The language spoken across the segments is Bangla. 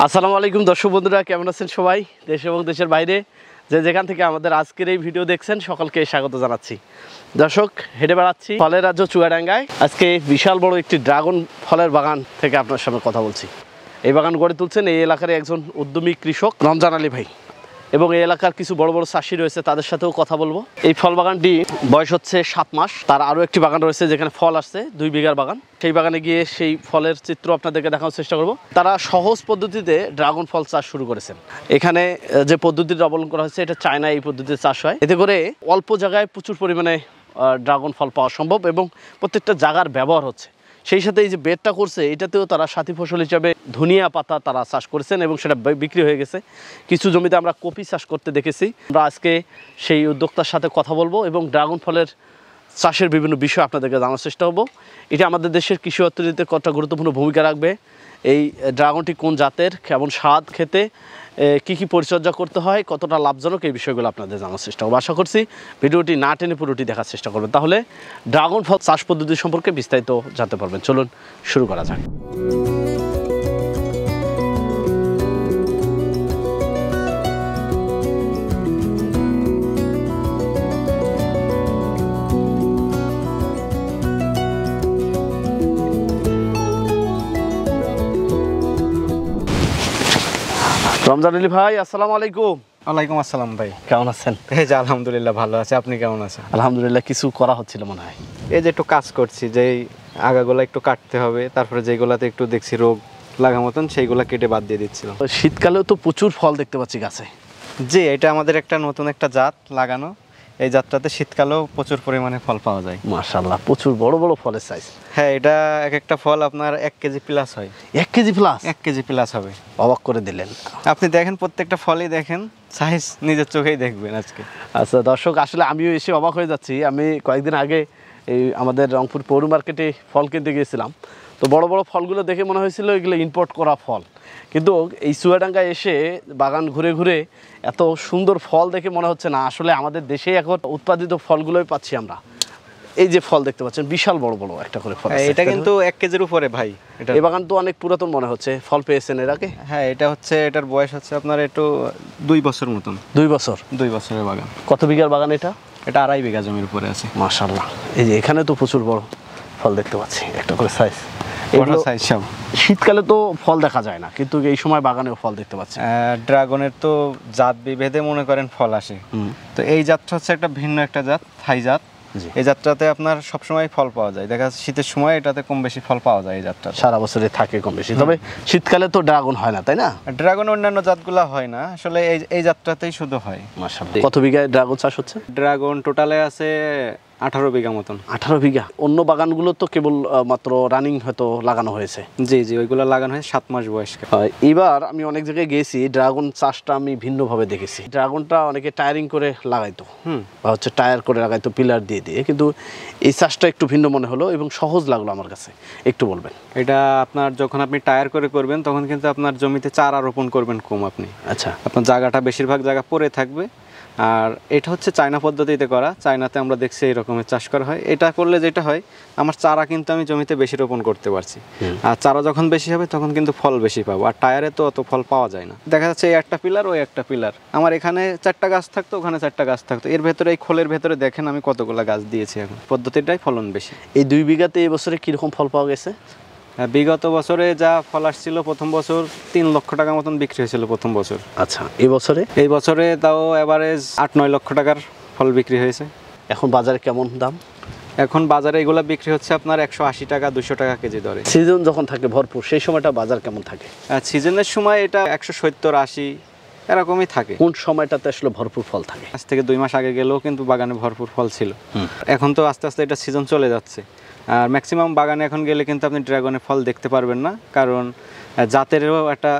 আসসালামু আলাইকুম দর্শক বন্ধুরা, কেমন আছেন সবাই? দেশ এবং দেশের বাইরে যে যেখান থেকে আমাদের আজকের এই ভিডিও দেখছেন সকলকে স্বাগত জানাচ্ছি। দর্শক, হেঁটে বেড়াচ্ছি ফলের রাজ্য চুয়াডাঙ্গায়। আজকে বিশাল বড় একটি ড্রাগন ফলের বাগান থেকে আপনার সামনে কথা বলছি। এই বাগান গড়ে তুলছেন এই এলাকার একজন উদ্যমী কৃষক রমজান আলী ভাই, এবং এই এলাকার কিছু বড় বড় চাষি রয়েছে, তাদের সাথেও কথা বলবো। এই ফল বাগানটি বয়স হচ্ছে 7 মাস। তার আরও একটি বাগান রয়েছে যেখানে ফল আসছে, 2 বিঘার বাগান। সেই বাগানে গিয়ে সেই ফলের চিত্র আপনাদেরকে দেখানোর চেষ্টা করব। তারা সহজ পদ্ধতিতে ড্রাগন ফল চাষ শুরু করেছেন। এখানে যে পদ্ধতিটা অবলম্বন করা হয়েছে, এটা চায়না এই পদ্ধতিতে চাষ হয়। এতে করে অল্প জায়গায় প্রচুর পরিমাণে ড্রাগন ফল পাওয়া সম্ভব এবং প্রত্যেকটা জায়গার ব্যবহার হচ্ছে। সেই সাথে এই যে বেডটা করছে, এটাতেও তারা সাথী ফসল হিসাবে ধনিয়া পাতা তারা চাষ করেছেন এবং সেটা বিক্রি হয়ে গেছে। কিছু জমিতে আমরা কপি চাষ করতে দেখেছি। আমরা আজকে সেই উদ্যোক্তার সাথে কথা বলবো এবং ড্রাগন ফলের চাষের বিভিন্ন বিষয় আপনাদেরকে জানার চেষ্টা করবো। এটা আমাদের দেশের কৃষি অর্থনীতিতে কতটা গুরুত্বপূর্ণ ভূমিকা রাখবে, এই ড্রাগনটি কোন জাতের, কেমন স্বাদ খেতে, কী কী পরিচর্যা করতে হয়, কতটা লাভজনক, এই বিষয়গুলো আপনাদের জানার চেষ্টা করবো। আশা করছি ভিডিওটি না টেনে পুরোটি দেখার চেষ্টা করবেন, তাহলে ড্রাগন ফল চাষ পদ্ধতি সম্পর্কে বিস্তারিত জানতে পারবেন। চলুন শুরু করা যাক। রমজান আলী ভাই, আসসালামু আলাইকুম। ওয়ালাইকুম আসসালাম ভাই, কেমন আছেন? এই যে আলহামদুলিল্লাহ ভালো আছে। আপনি কেমন আছেন? আলহামদুলিল্লাহ। কিছু করা হচ্ছিল মনে হয়। এই যে একটু কাজ করছি, যে আগাগুলা একটু কাটতে হবে, তারপরে যেগুলাতে একটু দেখছি রোগ লাগা মতন সেইগুলা কেটে বাদ দিয়ে দিচ্ছিলাম। শীতকালেও তো প্রচুর ফল দেখতে পাচ্ছি গাছে। জি, এটা আমাদের একটা নতুন একটা জাত লাগানো। এই জাতটাতে শীতকালেও প্রচুর পরিমাণে ফল পাওয়া যায়। মাশাআল্লাহ, প্রচুর বড় বড় ফলের সাইজ। হ্যাঁ, এটা এক একটা ফল আপনার 1 কেজি প্লাস হয়। 1 কেজি প্লাস? 1 কেজি প্লাস হবে। অবাক করে দিলেন। আপনি দেখেন, প্রত্যেকটা ফলই দেখেন, সাইজ নিজের চোখেই দেখবেন আজকে। আচ্ছা দর্শক, আসলে আমিও এসে অবাক হয়ে যাচ্ছি। আমি কয়েকদিন আগে এই আমাদের রংপুর পৌর মার্কেটে ফল কিনতে গিয়েছিলাম। তো বড় বড় ফলগুলো দেখে মনে হয়েছিল এগুলো ইম্পোর্ট করা ফল, কিন্তু এই চুয়াডাঙ্গায় এসে বাগান ঘুরে ঘুরে এত সুন্দর ফল দেখে মনে হচ্ছে না আসলে আমাদের দেশেই এখন উৎপাদিত ফলগুলোই পাচ্ছি আমরা। এই যে ফল দেখতে পাচ্ছেন, বিশাল বড় বড় একটা করে ফল। এটা কিন্তু 1 কেজির উপরে ভাই। এই বাগান তো অনেক পুরাতন মনে হচ্ছে। ফল পেয়েছেন এর আগে? হ্যাঁ, এটার বয়স হচ্ছে আপনার একটু 2 বছর মতন। 2 বছর? 2 বছরের বাগান। কত বিঘার বাগান এটা? এটা 2.5 বিঘা জমির উপরে আছে। মাশাআল্লাহ। এই যে এখানে তো প্রচুর বড় ফল দেখতে পাচ্ছি, একটা করে সাইজ। এগুলো সাইজ সব। শীতকালে তো ফল দেখা যায় না, কিন্তু এই সময় বাগানেও ফল দেখতে পাচ্ছি। ড্রাগনের তো জাত বিভেদে মনে করেন ফল আসে। তো এই জাতটা হচ্ছে একটা ভিন্ন একটা জাত, থাই জাত। এই জাতটাতে আপনার সবসময় ফল পাওয়া যায়। দেখা যাচ্ছে শীতের সময় এটাতে কম বেশি ফল পাওয়া যায়। এই জাতটা সারা বছরে থাকে কম বেশি, তবে শীতকালে তো ড্রাগন হয় না, তাই না? ড্রাগন অন্যান্য জাতগুলো হয় না, আসলে এই জাতটাতেই শুধু হয়। মাশাআল্লাহ। কত বিঘায় ড্রাগন চাষ হচ্ছে? ড্রাগন টোটালে আছে 18 বিঘা মতন। 18 বিঘা? অন্য বাগানগুলো তো কেবল মাত্র রানিং হয়তো লাগানো হয়েছে। জি জি, ওইগুলো লাগানো হয়েছে 7 মাস বয়স। এবার আমি অনেক জায়গায় গেছি, ড্রাগন চাষটা আমি ভিন্নভাবে দেখেছি। ড্রাগনটা অনেকে টায়ারিং করে লাগাইতো, বা হচ্ছে টায়ার করে লাগাইতো পিলার দিয়ে দিয়ে, কিন্তু এই চাষটা একটু ভিন্ন মনে হলো এবং সহজ লাগলো আমার কাছে। একটু বলবেন? এটা আপনার যখন আপনি টায়ার করে করবেন, তখন কিন্তু আপনার জমিতে চারা রোপণ করবেন কম আপনি। আচ্ছা। আপনার জায়গাটা বেশিরভাগ জায়গা পড়ে থাকবে। আর এটা হচ্ছে চায়না পদ্ধতিতে করা। চায়নাতে আমরা দেখছি এই রকমের চাষ করা হয়। এটা করলে যেটা হয়, আমার চারা কিন্তু আমি জমিতে বেশি রোপণ করতে পারছি। আর চারা যখন বেশি হবে তখন কিন্তু ফল বেশি পাবো। আর টায়ারে তো অত ফল পাওয়া যায় না। দেখা যাচ্ছে এই একটা পিলার, ওই একটা পিলার, আমার এখানে 4টা গাছ থাকতো, ওখানে 4টা গাছ থাকতো। এর ভেতরে, এই খোলের ভেতরে দেখেন আমি কতগুলো গাছ দিয়েছি। এখন পদ্ধতিটাই ফলন বেশি। এই 2 বিঘাতে এই বছরে কীরকম ফল পাওয়া গেছে? বিগত বছরে যা ফল আসছিল, প্রথম বছর 3 লক্ষ টাকা মতন বিক্রি হয়েছিল প্রথম বছর। আচ্ছা। এই বছরে তাও এভারেজ 8-9 লক্ষ টাকার ফল বিক্রি হয়েছে। এখন বাজারে কেমন দাম? এখন বাজারে এগুলো বিক্রি হচ্ছে আপনার 180 টাকা 200 টাকা কেজি দরে। সিজন যখন থাকে ভরপুর, সেই সময়টা বাজার কেমন থাকে? সিজনের সময় এটা 170-80 এরকমই থাকে। কোন সময়টাতে আসলে ভরপুর ফল থাকে? আজ থেকে 2 মাস আগে গেলেও কিন্তু বাগানে ভরপুর ফল ছিল। এখন তো আস্তে আস্তে এটা সিজন চলে যাচ্ছে। আর ম্যাক্সিমাম বাগানে এখন গেলে কিন্তু আপনি ড্রাগনের ফল দেখতে পারবেন না, কারণ জাতেরও একটা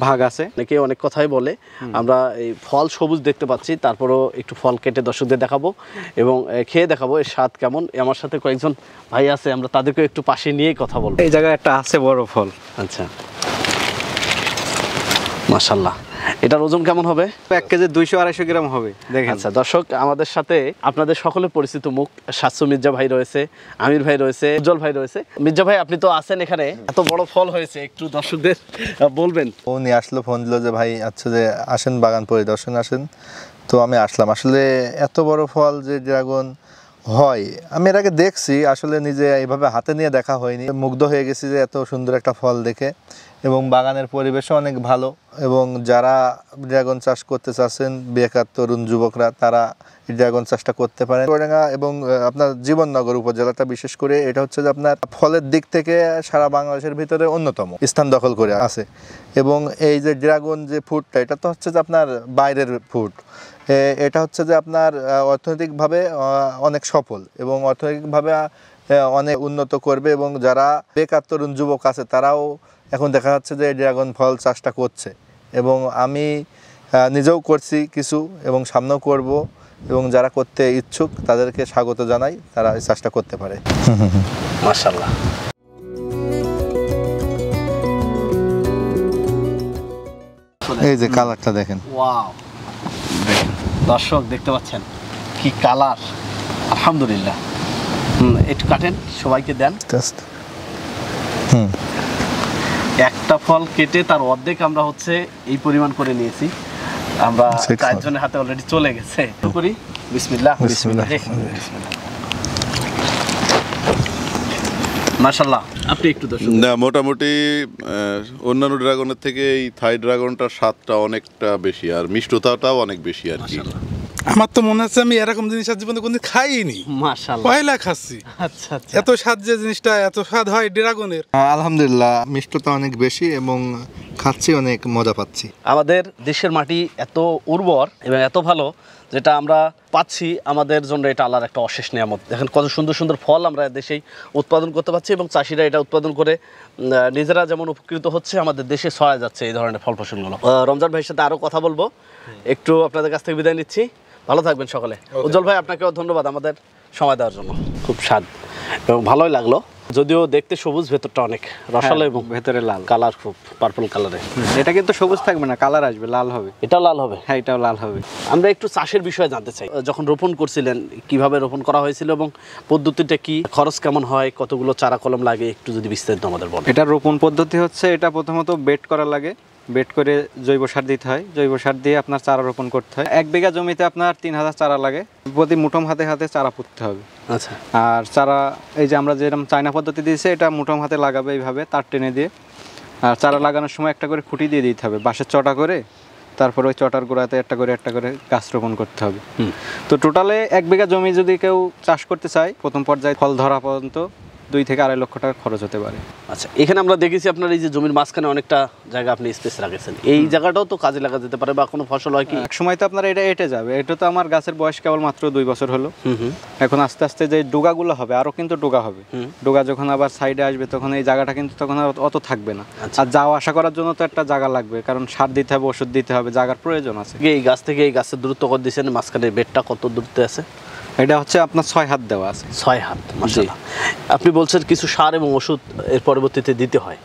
ভাগ আছে। অনেকে অনেক কথাই বলে। আমরা এই ফল সবুজ দেখতে পাচ্ছি, তারপরও একটু ফল কেটে দর্শকদের দেখাবো এবং খেয়ে দেখাবো এর স্বাদ কেমন। আমার সাথে কয়েকজন ভাই আছে, আমরা তাদেরকে একটু পাশে নিয়েই কথা বলবো। এই জায়গায় একটা আছে বড় ফল। আচ্ছা, মাশাআল্লাহ। এটার ওজন কেমন হবে? 1 কেজি 200-250 গ্রাম হবে দেখেন। আচ্ছা দর্শক, আমাদের সাথে আপনাদের সকলে পরিচিত মুখ সাতশো মির্জা ভাই রয়েছে, আমির ভাই রয়েছে, উজ্জ্বল ভাই রয়েছে। মির্জা ভাই আপনি তো আছেন এখানে, এত বড় ফল হয়েছে, একটু দর্শকদের বলবেন। ও নিয়ে আসলো, ফোন দিল যে ভাই আচ্ছা যে আসেন বাগান পরিদর্শন আসেন। তো আমি আসলাম। আসলে এত বড় ফল যে ড্রাগন হয় আমি এর আগে দেখছি, আসলে নিজে এইভাবে হাতে নিয়ে দেখা হয়নি। মুগ্ধ হয়ে গেছি যে এত সুন্দর একটা ফল দেখে, এবং বাগানের পরিবেশও অনেক ভালো। এবং যারা ড্রাগন চাষ করতে চাচ্ছেন, বেকার তরুণ যুবকরা, তারা এই ড্রাগন চাষটা করতে পারেন। চুয়াডাঙ্গা এবং আপনার জীবননগর উপজেলাটা বিশেষ করে এটা হচ্ছে যে আপনার ফলের দিক থেকে সারা বাংলাদেশের ভিতরে অন্যতম স্থান দখল করে আছে। এবং এই যে ড্রাগন যে ফ্রুটটা, এটা তো হচ্ছে যে আপনার বাইরের ফ্রুট, এটা হচ্ছে যে আপনার অর্থনৈতিকভাবে অনেক সফল এবং অর্থনৈতিকভাবে অনেক উন্নত করবে। এবং যারা বেকার তরুণ যুবক আছে তারাও এখন দেখা যাচ্ছে যে ড্রাগন ফল চাষটা করছে, এবং আমি নিজেও করছি কিছু এবং সামনেও করব। এবং যারা করতে ইচ্ছুক তাদেরকে স্বাগত জানাই, তারা এই চাষটা করতে পারে। মাশাআল্লাহ। এই যে কালারটা দেখেন, ওয়াও, দর্শক দেখতে পাচ্ছেন কি কালার, আলহামদুলিল্লাহ। একটু কাটেন, সবাইকে দেন। জাস্ট একটা ফল কেটে তার অর্ধেক আমরা হচ্ছে এই পরিমাণ করে নিয়েছি। আমরা 4 জনের হাতে অলরেডি চলে গেছে। করি বিসমিল্লাহ। বিসমিল্লাহ। মাশাআল্লাহ। আপনি একটু দর্শক না, মোটামুটি অন্যান্য ড্রাগনের থেকে এই থাই ড্রাগনটার স্বাদটা অনেকটা বেশি, আর মিষ্টতাটাও অনেক বেশি আর কি। আমার তো মনে হচ্ছে আমি এরকম জিনিস আর জীবনে কোনদিন খাইনি, মাশাআল্লাহ পয়লা খাচ্ছি। আচ্ছা আচ্ছা, এত স্বাদ, যে জিনিসটা এত স্বাদ হয় ড্রাগনের। আলহামদুলিল্লাহ মিষ্টতা অনেক বেশি এবং খাচ্ছি, অনেক মজা পাচ্ছি। আমাদের দেশের মাটি এত উর্বর এবং এত ভালো, যেটা আমরা পাচ্ছি, আমাদের জন্য এটা আল্লাহর একটা অশেষ নিয়ামত। দেখেন কত সুন্দর সুন্দর ফল আমরা দেশেই উৎপাদন করতে পারছি, এবং চাষিরা এটা উৎপাদন করে নিজেরা যেমন উপকৃত হচ্ছে, আমাদের দেশে ছড়া যাচ্ছে এই ধরনের ফল ফসলগুলো। রমজান ভাইয়ের সাথে আরও কথা বলবো, একটু আপনাদের কাছ থেকে বিদায় নিচ্ছি। ভালো থাকবেন সকলে। উজ্জ্বল ভাই, আপনাকেও ধন্যবাদ আমাদের সময় দেওয়ার জন্য। খুব স্বাদ এবং ভালোই লাগলো, যদিও দেখতে সবুজ, ভেতরটা অনেক রসালো এবং ভেতরে লাল কালার খুব পার্পল কালারে। এটা কিন্তু সবুজ থাকবে না, কালার আসবে, লাল হবে। এটাও লাল হবে? হ্যাঁ, এটাও লাল হবে। আমরা একটু চাষের বিষয়ে জানতে চাই। যখন রোপণ করছিলেন কিভাবে রোপণ করা হয়েছিল এবং পদ্ধতিটা কি, খরচ কেমন হয়, কতগুলো চারা কলম লাগে, একটু যদি বিস্তারিত আমাদের বলেন। এটা রোপণ পদ্ধতি হচ্ছে, এটা প্রথমত বেড করা লাগে, বেড করে জৈব সার দিতে হয়, জৈব সার দিয়ে আপনার চারা রোপণ করতে হয়। 1 বিঘা জমিতে আপনার 3000 চারা লাগে, প্রতি মুঠোম হাতে হাতে চারা পুঁততে হবে। আচ্ছা, আর চারা এই যে আমরা যেরকম চায়না পদ্ধতি দিয়েছি, এটা মুঠোম হাতে লাগাবে এইভাবে তার টেনে দিয়ে। আর চারা লাগানোর সময় একটা করে খুঁটি দিয়ে দিতে হবে, বাঁশের চটা করে, তারপর ওই চটার গোড়াতে একটা করে গাছ রোপণ করতে হবে। তো টোটালে 1 বিঘা জমি যদি কেউ চাষ করতে চায়, প্রথম পর্যায়ে ফল ধরা পর্যন্ত 2 থেকে 2.5 লক্ষ টাকা খরচ হতে পারে। আচ্ছা, এখানে আমরা দেখেছি আপনার এই যে জমির মাঝখানে অনেকটা জায়গা আপনি স্পেস রাখেছেন, এই জায়গাটাও তো কাজে লাগা যেতে পারে, বা কোনো ফসল হয় কি? এক সময় তো আপনার এটা এঁটে যাবে। এটা তো আমার গাছের বয়স কেবল মাত্র 2 বছর হলো। এখন আস্তে আস্তে যে ডোগাগুলো হবে, আরো কিন্তু ডোগা হবে। ডোগা যখন আবার সাইডে আসবে, তখন এই জায়গাটা কিন্তু তখন আর অত থাকবে না। আর যাওয়া আসা করার জন্য তো একটা জায়গা লাগবে, কারণ সার দিতে হবে, ওষুধ দিতে হবে, জায়গার প্রয়োজন আছে। এই গাছ থেকে এই গাছের দূরত্ব কত দিয়েছেন? মাঝখানে বেডটা কত দূরত্বে আছে? এটা হচ্ছে আপনার 6 হাত দেওয়া আছে। 6 হাত, মাশাআল্লাহ। আপনি বলছেন কিছু সার এবং ওষুধ এর পরবর্তীতে দিতে হয়,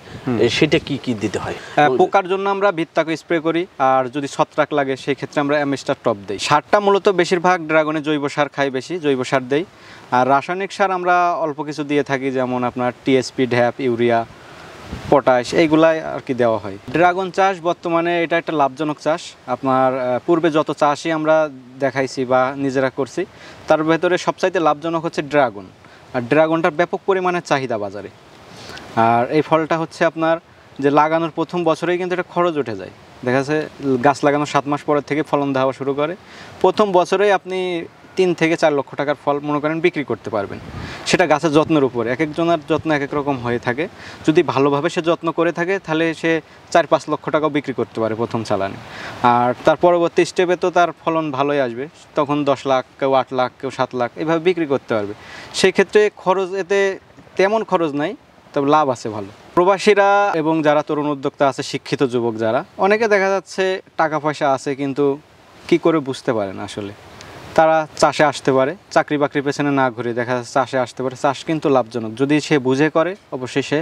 সেটা কি কি দিতে হয়? পোকার জন্য আমরা ভিত্তাকে স্প্রে করি, আর যদি ছত্রাক লাগে সেই ক্ষেত্রে আমরা অ্যামিস্টার টপ দেই। সারটা মূলত বেশিরভাগ ড্রাগনে জৈব সার খাই, বেশি জৈব সার দেই। আর রাসায়নিক সার আমরা অল্প কিছু দিয়ে থাকি, যেমন আপনার টিএসপি, ঢ্যাপ, ইউরিয়া, পটাশ, এইগুলাই আর কি দেওয়া হয়। ড্রাগন চাষ বর্তমানে এটা একটা লাভজনক চাষ। আপনার পূর্বে যত চাষই আমরা দেখাইছি বা নিজেরা করছি, তার ভেতরে সবচাইতে লাভজনক হচ্ছে ড্রাগন। আর ড্রাগনটার ব্যাপক পরিমাণে চাহিদা বাজারে। আর এই ফলটা হচ্ছে আপনার যে লাগানোর প্রথম বছরেই কিন্তু এটা খরচ উঠে যায়। দেখা যাচ্ছে গাছ লাগানোর 7 মাস পরের থেকে ফলন দেওয়া শুরু করে, প্রথম বছরেই আপনি 3 থেকে 4 লক্ষ টাকার ফল মনে করেন বিক্রি করতে পারবেন। সেটা গাছের যত্নের উপরে, এক একজনের যত্ন এক এক রকম হয়ে থাকে। যদি ভালোভাবে সে যত্ন করে থাকে, তাহলে সে 4-5 লক্ষ টাকাও বিক্রি করতে পারে প্রথম চালানে। আর তার পরবর্তী স্টেপে তো তার ফলন ভালোই আসবে, তখন 10 লাখ, কেউ 8 লাখ, কেউ 7 লাখ এভাবে বিক্রি করতে পারবে। সেই ক্ষেত্রে খরচ এতে তেমন খরচ নাই, তবে লাভ আছে ভালো। প্রবাসীরা এবং যারা তরুণ উদ্যোক্তা আছে, শিক্ষিত যুবক যারা, অনেকে দেখা যাচ্ছে টাকা পয়সা আছে কিন্তু কি করে বুঝতে পারে না আসলে, তারা চাষে আসতে পারে, চাকরি বাকরির পেছনে না ঘুরে দেখা যাচ্ছে চাষে আসতে পারে। চাষ কিন্তু লাভজনক, যদি সে বুঝে করে অবশ্যই সে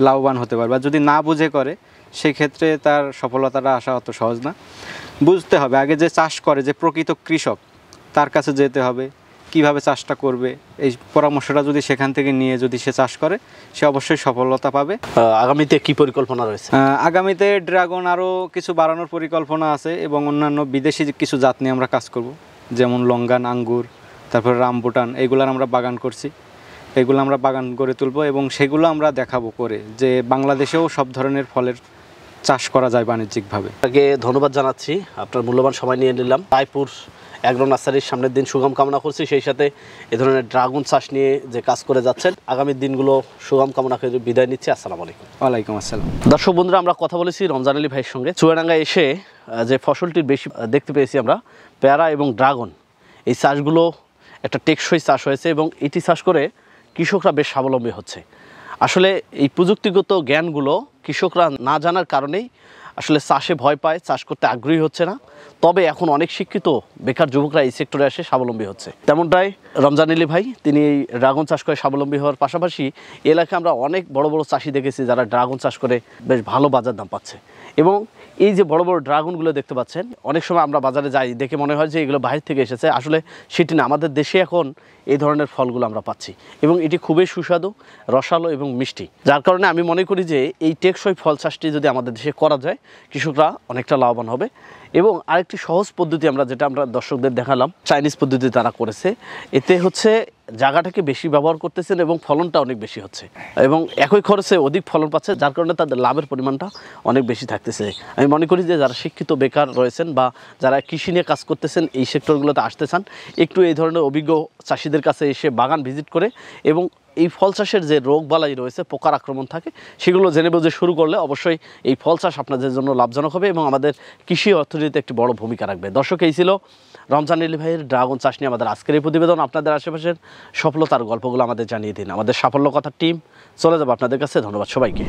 লাভবান হতে পারবে, আর যদি না বুঝে করে সেই ক্ষেত্রে তার সফলতাটা আসা অত সহজ না। বুঝতে হবে আগে যে চাষ করে, যে প্রকৃত কৃষক, তার কাছে যেতে হবে, কিভাবে চাষটা করবে, এই পরামর্শটা যদি সেখান থেকে নিয়ে যদি সে চাষ করে, সে অবশ্যই সফলতা পাবে। আগামীতে কি পরিকল্পনা রয়েছে? আগামীতে ড্রাগন আরও কিছু বাড়ানোর পরিকল্পনা আছে এবং অন্যান্য বিদেশি কিছু জাত নিয়ে আমরা কাজ করব, যেমন লঙ্গান, আঙ্গুর, তারপর রামবুটান, এইগুলার আমরা বাগান করছি, এগুলো আমরা বাগান গড়ে তুলব এবং সেগুলো আমরা দেখাবো করে যে বাংলাদেশেও সব ধরনের ফলের চাষ করা যায় বাণিজ্যিকভাবে। আগে ধন্যবাদ জানাচ্ছি, আপনার মূল্যবান সময় নিয়ে নিলাম। রায়পুর অ্যাগ্রো নার্সারির সামনের দিন সুগম কামনা করছি, সেই সাথে এ ধরনের ড্রাগন চাষ নিয়ে যে কাজ করে যাচ্ছেন, আগামী দিনগুলো সুগম কামনা করে বিদায় নিচ্ছি। আসসালামু আলাইকুম। ওয়ালাইকুম আসসালাম। দর্শক বন্ধুরা, আমরা কথা বলেছি রমজান আলী ভাইয়ের সঙ্গে। চুয়াডাঙ্গায় এসে যে ফসলটির বেশি দেখতে পেয়েছি আমরা, পেয়ারা এবং ড্রাগন, এই চাষগুলো একটা টেকসই চাষ হয়েছে এবং এটি চাষ করে কৃষকরা বেশ স্বাবলম্বী হচ্ছে। আসলে এই প্রযুক্তিগত জ্ঞানগুলো কৃষকরা না জানার কারণেই আসলে চাষে ভয় পায়, চাষ করতে আগ্রহী হচ্ছে না। তবে এখন অনেক শিক্ষিত বেকার যুবকরা এই সেক্টরে এসে স্বাবলম্বী হচ্ছে। তেমনটাই রমজান আলী ভাই, তিনি এই ড্রাগন চাষ করে স্বাবলম্বী হওয়ার পাশাপাশি এলাকায় আমরা অনেক বড় বড় চাষি দেখেছি যারা ড্রাগন চাষ করে বেশ ভালো বাজার দাম পাচ্ছে। এবং এই যে বড় বড় ড্রাগনগুলো দেখতে পাচ্ছেন, অনেক সময় আমরা বাজারে যাই, দেখে মনে হয় যে এগুলো বাইরে থেকে এসেছে, আসলে সেটি না, আমাদের দেশে এখন এই ধরনের ফলগুলো আমরা পাচ্ছি এবং এটি খুবই সুস্বাদু, রসালো এবং মিষ্টি। যার কারণে আমি মনে করি যে এই টেকসই ফল চাষটি যদি আমাদের দেশে করা যায়, কৃষকরা অনেকটা লাভবান হবে। এবং আরেকটি সহজ পদ্ধতি আমরা দর্শকদের দেখালাম, চাইনিজ পদ্ধতি তারা করেছে। এতে হচ্ছে জায়গাটাকে বেশি ব্যবহার করতেছেন এবং ফলনটা অনেক বেশি হচ্ছে এবং একই খরচে অধিক ফলন পাচ্ছে, যার কারণে তাদের লাভের পরিমাণটা অনেক বেশি থাকতেছে। আমি মনে করি যে যারা শিক্ষিত বেকার রয়েছেন বা যারা কৃষি নিয়ে কাজ করতেছেন, এই সেক্টরগুলোতে আসতে চান, একটু এই ধরনের অভিজ্ঞ চাষিদের কাছে এসে বাগান ভিজিট করে এবং এই ফল চাষের যে রোগবালাই রয়েছে, পোকার আক্রমণ থাকে, সেগুলো জেনে বুঝে শুরু করলে অবশ্যই এই ফল চাষ আপনাদের জন্য লাভজনক হবে এবং আমাদের কৃষি অর্থনীতিতে একটি বড় ভূমিকা রাখবে। দর্শক, এই ছিল রমজান আলী ভাইয়ের ড্রাগন চাষ নিয়ে আমাদের আজকের এই প্রতিবেদন। আপনাদের আশেপাশের সফলতার গল্পগুলো আমাদের জানিয়ে দিন। আমাদের সাফল্য কথা টিম চলে যাবে আপনাদের কাছে। ধন্যবাদ সবাইকে।